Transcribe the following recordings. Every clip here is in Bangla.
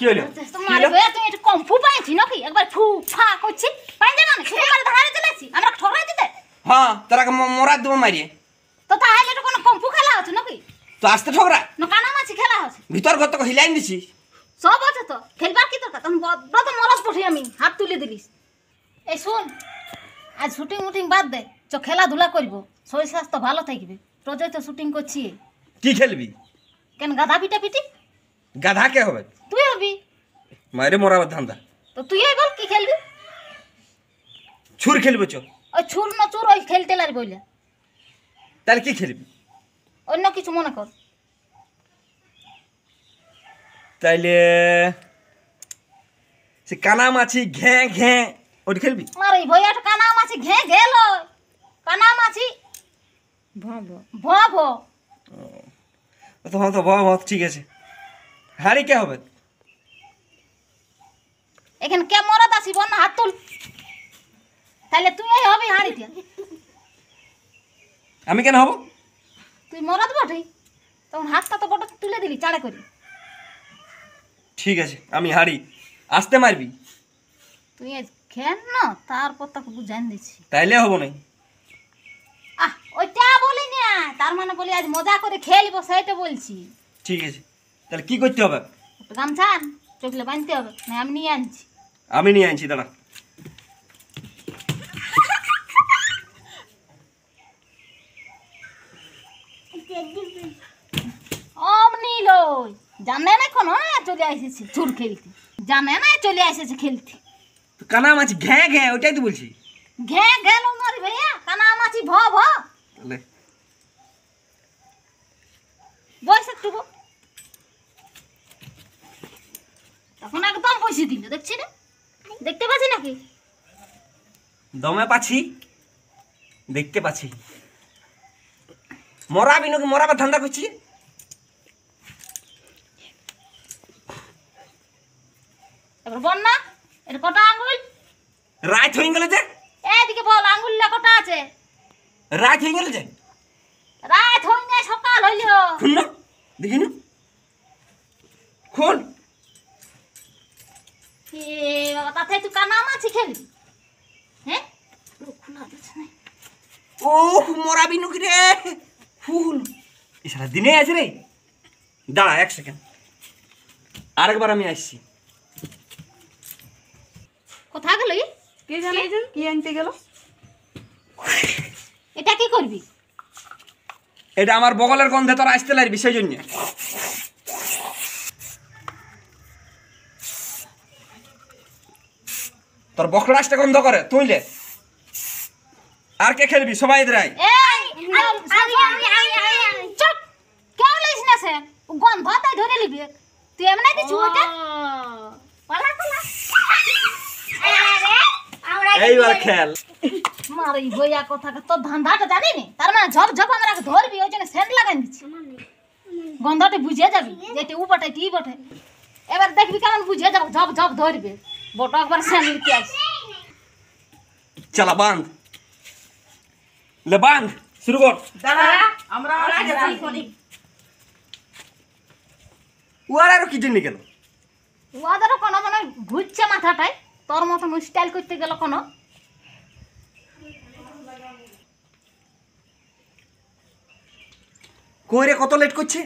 কি হলো তোমার বয়া তুমি একটু কম ফু পাইছি নাকি একবার ফু ফা করছি পাই জানা না শুধু মারে ধারে চলেছি আমরা ঠরাই দিতে হ্যাঁ তোরা মোরা দেবো মারিয়ে তো তাহলে তো কোনো কম ফু খেলা হচ্ছে নাকি তো আসতে ঠকরা না কানা মাছি খেলা হচ্ছে ভিতর ঘর তো হিলাই দিছি সব আছে তো খেলবার কি দরকার তখন বড় মরস পঠি আমি হাত তুলে দিলিস এই শুন আজ শুটিং উটিং বাদ দে চ খেলাধুলা করব শরীর স্বাস্থ্য ভালো থাকবে প্রজয় তো শুটিং করছি কি খেলবি কেন গাধা পিটা পিটি গাধা কে হবে তুই হবি মারে মোরাবার ধান্দা তো তুই বল কি খেলবি ছুর খেলবে চ ওই ছুর না চুর ওই খেলতে লারি বইলে তাহলে কি খেলবি অন্য কিছু মনে কর তাইলে সে কানা মাছি ঘে ঘে ওটি খেলবি মারে ভইয়াটা কানা মাছি ঘে গেল কানা মাছি ভ ভ ভ তো বাহ ঠিক আছে হারি কে হবে এখানে কে মরদ আসিব না হাত তুল তাহলে তুই এই হবি হাড়িতে আমি কেন হব তুই মরদ বটে তখন হাতটা তো বড় তুলে দিলি চাড়ে করে ঠিক আছে আমি হারি আসতে মারবি তুই খেন না তারপর তাকে বুঝান দিচ্ছি তাইলে হব না ওইটা বলি না তার মানে বলি আজ মজা করে খেলবো সেটা বলছি ঠিক আছে তাহলে কি করতে হবে একটা গামছা আন চোখলে বাঁধতে হবে না আমি নিয়ে আনছি আমি নিয়ে আনছি দাঁড়া অমনি লই জানে না কোনো চলে এসেছে চুর খেলতে জানে না চলে এসেছে খেলতে তো কানা মাছি ঘে ঘে ওইটাই তো বলছি ঘে গেল মারি ভাইয়া কানা মাছি ভ ভ তাহলে বয়স একটু তখন একদম পয়সা দিল দেখছি না দেখতে পাচ্ছি নাকি দমে পাচ্ছি দেখতে পাচ্ছি মরাবি নাকি মরাবার ধান্দা করছি এবার বল না এটা কটা আঙ্গুল রাত হয়ে গেল যে এদিকে বল আঙ্গুলটা কটা আছে রাত হয়ে গেল যে রাত হই না সকাল হইল খুন না দেখি না খুন এ বাবা তাতে তুই কানা মাছি খেলবি হ্যাঁ খোলা দিচ্ছে না ও মরাবি নাকি রে ফুল এই সারা দিনে আছে রে দাঁড়া 1 সেকেন্ড আরেকবার আমি আসছি কোথায় গেল কে জানে কি আনতে গেল এটা কি করবি এটা আমার বগলের গন্ধে তোরা আসতে লাগবি সেই জন্য তোর বকড়াসটা গন্ধ করে তুইলে আর কে খেলবি সবাই এদরাই চুপ কেউ লইস না সে গন্ধ তাই ধরে লিবি তুই এমনি দিছু ওটা পালা পালা এইবার খেল মারি বইয়া কথা তোর ধান্দাটা জানি নি তার মানে ঝপ ঝপ আমরা ধরবি ওই জন্য সেন্ট লাগাই দিচ্ছি গন্ধটা বুঝে যাবি যেটা উ বটে টি বটে এবার দেখবি কেমন বুঝে যাবো ঝপ ঝপ ধরবে বটো একবার সেন্ট লিখতে আসি চলা বাঁধ লে বাঁধ শুরু কর দাদা আমরা আগে করি ওর আর কি জন্য গেল ওদেরও কোনো মানে ঘুরছে মাথাটায় তোর মতন স্টাইল করতে গেল কোনো কইরে কত লেট করছে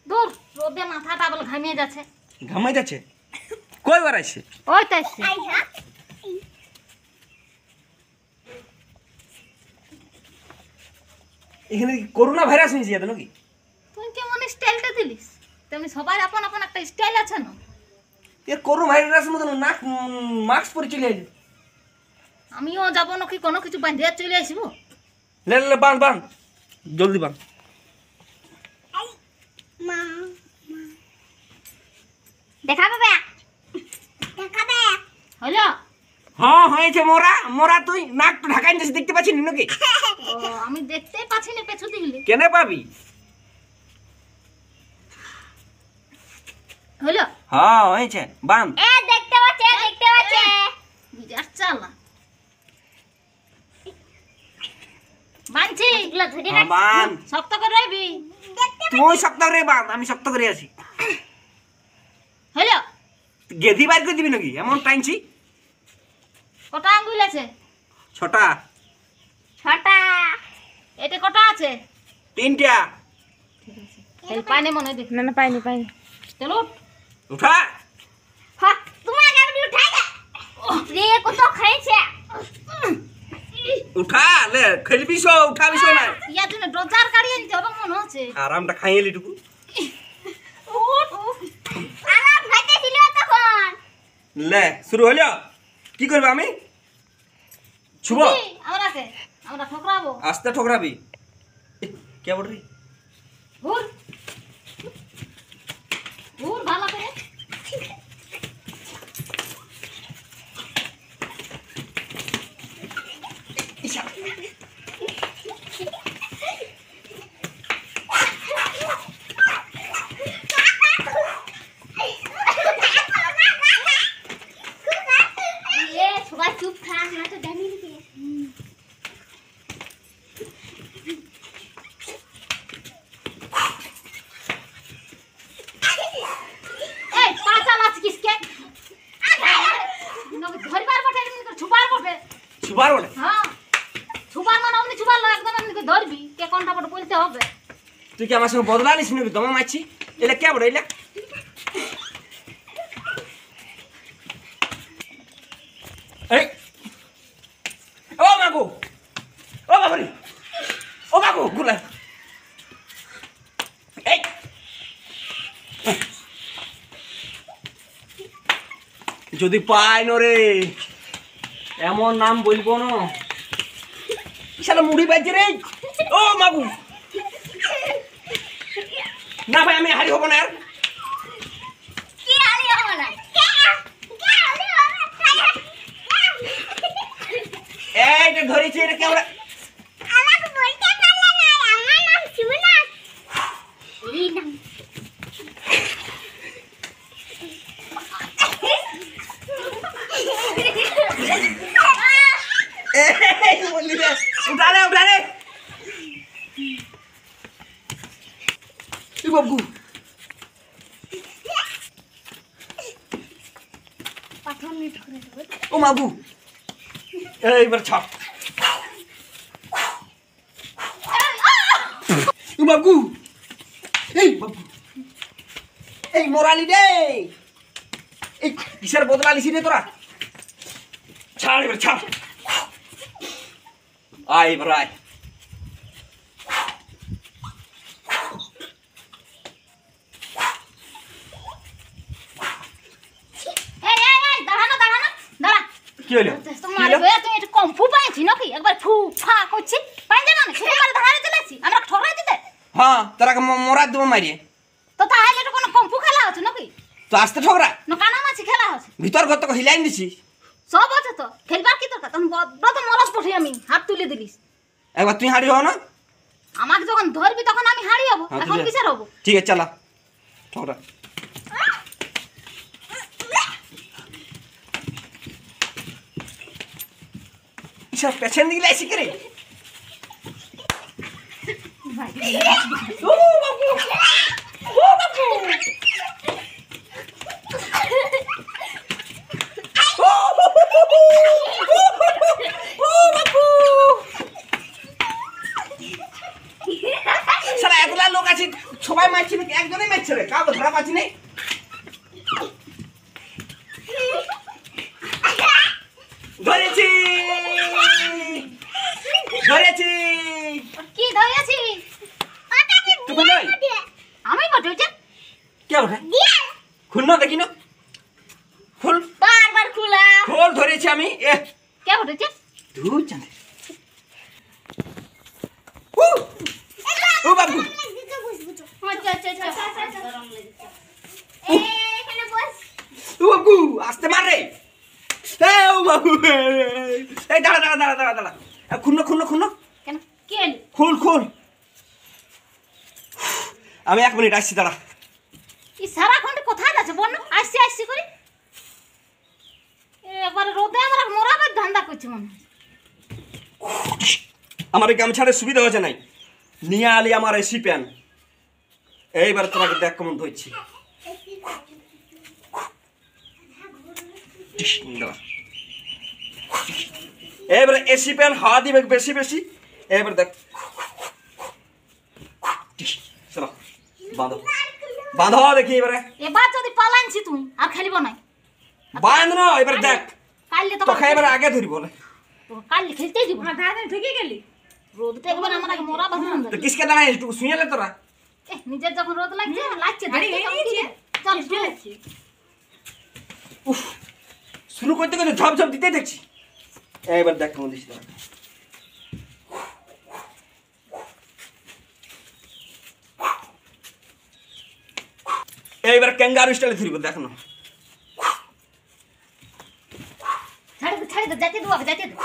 দূর রোদে মাথাটা বলে ঘামিয়ে যাচ্ছে ঘামাই যাচ্ছে কয়বার আসছে ওই তো আসছে এখানে কি করোনা ভাইরাস হয়েছে যাতে নাকি তুই কেমন স্টাইলটা দিলিস তেমনি সবাই আপন আপন একটা স্টাইল আছে না এর করোনা ভাইরাসের মতন নাক মাস্ক পরে চলে এলি আমিও যাবো নাকি কোনো কিছু বাঁধিয়ে চলে আসবো লে লে বাঁধ বাঁধ জলদি বাঁধ দেখাবে দেখাবে হলো হ্যাঁ হয়েছে মোরা মোরা তুই নাক তো ঢাকাই দিয়েছিস দেখতে পাচ্ছিস নাকি ও আমি দেখতেই পাচ্ছি না পেছু দিলে কেনে পাবি হলো হ্যাঁ হয়েছে বাঁধ দেখতে পাচ্ছে বিরাট চালা বাঁধছি বাঁধ শক্ত করে রইবি তুই শক্ত করে বাঁধ আমি শক্ত করে আছি হলো গেদি বাইর করে দিবি নাকি এমন টাইমছি কটা আঙ্গুল আছে? ছটা। ছটা। এতে কটা আছে? 3টা। এই পানি মনে দেখ। না না পাইনি চলো উঠা। হ্যাঁ তুমি আগে আমি উঠাই দে। রে কত খাইছে? উঠা লে খেলবিছো উঠাবিছো না ইয়া তুমি ডজার কাড়ি আনতে হবে মনে হচ্ছে। আরামটা খাইলি টুকু আরাম খাইতেছিল তখন। লে শুরু হলো কি করবে আমি ছুব আমরা ঠকরাবো। আস্তে ঠকরাবি কে বল রে ঘুর ঘুর ভালো করে। সবাই চুপ থাক না তো জানি না। এই পাঁচাল আছে কিসকে? ধরবার বটে ছুপার বটে। ছুবার বলে হ্যাঁ ছুপার মানে অমনি ছুপার একদম এমনি ধরবি কে কোনটা বটে বলতে হবে। তুই কি আমার সঙ্গে বদলা নিস নাকি তোমার মারছি এলা কে বলে এলা এই ও মাগো ও বাবারে ও মাগো গুলা এই যদি পাই নরে এমন নাম বলবো না শালা মুড়ি বাজছে রে ও মাগু না ভাই আমি হারি হব না আর কি আলি হবে না এইটা ধরেছি এটা কেমন আমাকে বলতে পারলে না আমার নাম শিবনা এই নাম এই বললি রে উঠা রে তুই বাবু পাথর নিয়ে ঠুকরে দেব। ও মাগু এইবার ছাপ ও বাবু এই বাবু এই মোরালি রে এই কিসের বদলা লিসি রে তোরা ছাড় এবার ছাড় আয় এবার আয় এই দাঁড়ানো দাঁড়া। কি হলো তোমার বইয়া তুমি একটু কম ফু পাইছি নাকি একবার ফু ফা করছি পাই জানা না শুরু করে ধারে চলেছি আমরা ঠকরাই দিতে হ্যাঁ তোরা মোরা দেবো মারিয়ে তো তাহলে একটু কোনো কম ফু খেলা হচ্ছে নাকি তো আসতে ঠকরা না কানা মাছি খেলা হচ্ছে ভিতর ঘর তো হিলাইন দিছি সব আছে তো খেলবার কি দরকার তখন প্রথম মরস পঠি আমি হাত তুলে দিলিস একবার তুই হাঁড়ি হও না আমাকে যখন ধরবি তখন আমি হারি হব হ্যাঁ, এখন ঠিক আছে। কিসের হব ঠিক আছে চালা ঠকরা সব পেছন দিকে লাইছি কে রে ও বাবু ও বাবু ও বাবু সারা এতলা লোক আছে সবাই মারছে নাকি একজনই মারছে রে কাউ ধরা পাচ্ছি নেই ধরেছি ধরেছি কি ধরেছি তুই নই আমি বটে কে ওঠে খুল না দেখি না খুল বারবার খোলা খোল ধরেছি আমি এ কে বটেছে ধু চাঁদে ও বাবু এখানে বস ও বাবু আস্তে মার রে এ ও বাবু এই দাঁড়া দাঁড়া দাঁড়া দাঁড়া দাঁড়া খুল কেন কি এলি খুল আমি 1 মিনিট আসছি দাঁড়া ই সারা ঘন্টা কোথায় যাচ্ছে বল না আসছি করি একবার রোদে আমরা মোরাবার ধান্দা করছি মনে হয় আমার এই গামছাড়ে সুবিধা হচ্ছে নাই নিয়ে আলি আমার এসি প্যান এইবার তোরা দেখ কেমন ধরছি এবারে এসি ফ্যান হাওয়া দিবে বেশি বেশি। এবার দেখ চলো বাঁধো বাঁধো দেখি এবারে। এবার যদি পালাইছি তুই আর খেলিব নাই। বাঁধ না এবার দেখ কাইলে তো তোকে এবার আগে ধরিব না। তোর কাইলে খেলতেই দিব। দাদা ঢুকে গেলি রোদতে একবার আমার আগে মরা বাঁধন তো কিসকে দাঁড়াই একটু শুনেলে তোরা। নিজের যখন রোদ লাগছে লাগছে আরে এই নিচে চল চলেছি উফ শুরু করতে করতে ঝপ ঝপ দিতেই দেখছি। এবার দেখ কেমন দিচ্ছি তোরা। এইবার ক্যাঙ্গারু স্টাইলে ধরিব দেখ না। ছাড়ি দে যাইতে দেবো যাইতে দে।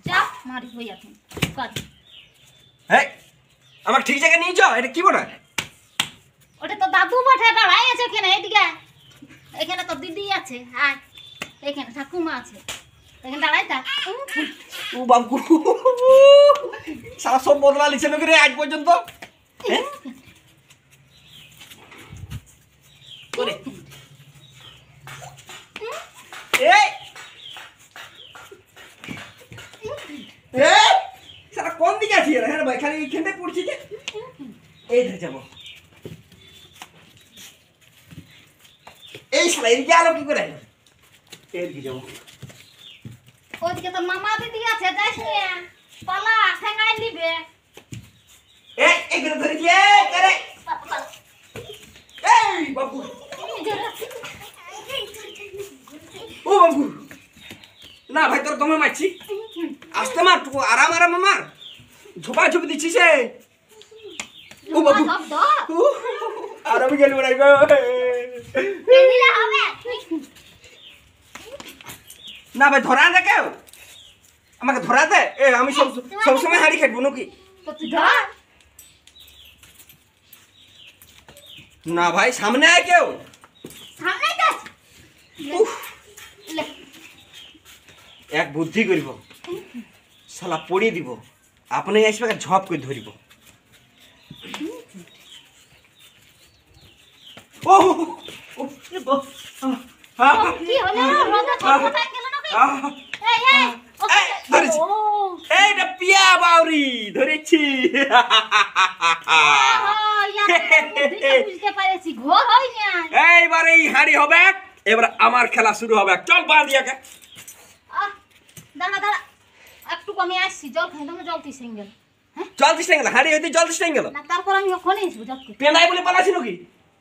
যা মারি হইয়া তুমি কাজ। হ্যাঁ আমার ঠিক জায়গায় নিয়ে যাও। এটা কি বড় ওটা তো দাদু বটে দাঁড়াই আছে এখানে এদিকে। এখানে তো দিদি আছে হ্যাঁ এখানে ঠাকুমা আছে এখানে দাঁড়াই থাক। ও বাবু সারা সব বদলা লিখছে নাকি রে আজ পর্যন্ত। হ্যাঁ করে এই এই সারা কোন দিকে আছি রে? হ্যাঁ ভাই খালি এইখানটায় পড়ছি যে এই ধরে যাবো। এই শালা এদিকে আলো কি করে এদিকে যাবো। ওদিকে তো মামা দিদি আছে যাইস নিয়ে পালা ঠেঙ্গাই দিবে। এই এখানে ধরে কি করে এই বাবু ও বাবু না ভাই তোর দমে মারছি আসতে মার টুকু আরাম আরাম মার ঝোপা ঝুপি দিচ্ছিস রে। ও বাবু আর আমি গেল বড়াই গো না ভাই ধরা দে কেউ আমাকে ধরা দে। এ আমি সব সময় হাড়ি খাটবো নাকি? না ভাই সামনে আয় কেউ। উফ, এক বুদ্ধি করিব শালা পড়িয়ে দিব আপনি আসবে ঝপ করে ধরিব। ও কি হলো রোদে ছটফটাই গেল নাকি? এই এই ধরেছি এইটা পিয়া বাউরি ধরেছি। বুঝতে পারছি ঘর হয় না। এইবার এই হাড়ি হবে এবার আমার খেলা শুরু হবে। চল পা দিয়াকে দাঁড়া দাঁড়া একটু কমে আসছি জল খাইলাম জল তিসে গেল। জল দিস গেল হাড়ি হইতে জল দিস গেল না তারপর আমি ওখানে আসবো জলকে। পেনাই বলে পালাছি নাকি?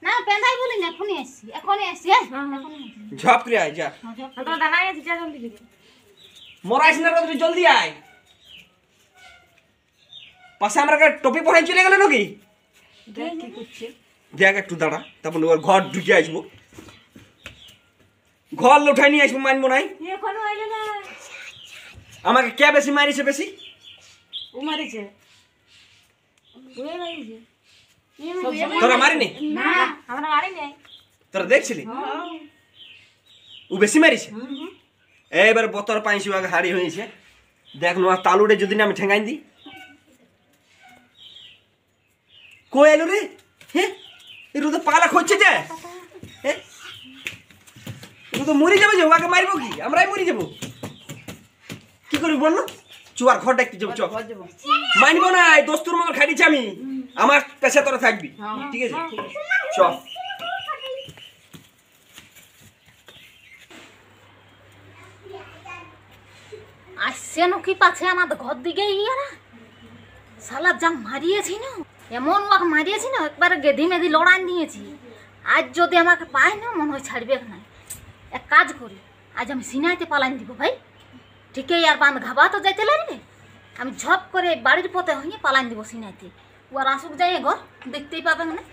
না পেন্দাই বলি না এখনই আসছি এখনই আসছি এখনই আসছি। ঝপ করে আয় যা তোরা দাঁড়াই আছিস যা জলদি দিবি মরাইস না তুই জলদি আয়। পাশে আমরা টপি পড়াই চলে গেল নাকি? দেখ কি করছে দেখ একটু দাঁড়া তারপর ওর ঘর ঢুকে আসবো। ঘর লোঠাই নিয়ে আসবো মানবো নাই। এখনো আইলে না আমাকে কে বেশি মারিছে বেশি? ও মারিছে ওই মারিছে তোরা মারিনি? না আমরা মারি নাই তোরা দেখছিলি ও বেশি মারিছে। এইবার বতর পাইছি আগে হাড়ি হয়েছে দেখ না তালুরে যদি না আমি ঠেঙ্গাই দিই। কই এলো রে? হ্যাঁ এর তো পালা খুঁজছে যে ও তো মরে যাবে যে ওকে মারবো কি? আমরাই মরে যাবো কি করবি বললো? চুয়ার ঘর দেখতে যাবো চ। মানবো না দোস্তুর মতো খাইছি আমি আমার পেশা তোরা থাকবি ঠিক আছে চ। আসছে নাকি পাছে আমাদের ঘর দিকে ইয়ারা শালা যা মারিয়েছি না এমন ওকে মারিয়েছি না একবারে গেধি মেধি লড়াই দিয়েছি। আজ যদি আমাকে পায় না মনে হয় ছাড়বে না। এক কাজ করি আজ আমি সিনাইতে পালাইন দিব ভাই ঠিকই আর বাঁধ ঘাবা তো যাইতে লাগবে। আমি ঝপ করে বাড়ির পথে হয়ে পালাইন দিব সিনাইতে। ও আর আসুক যাই ঘর দেখতেই পাবে না।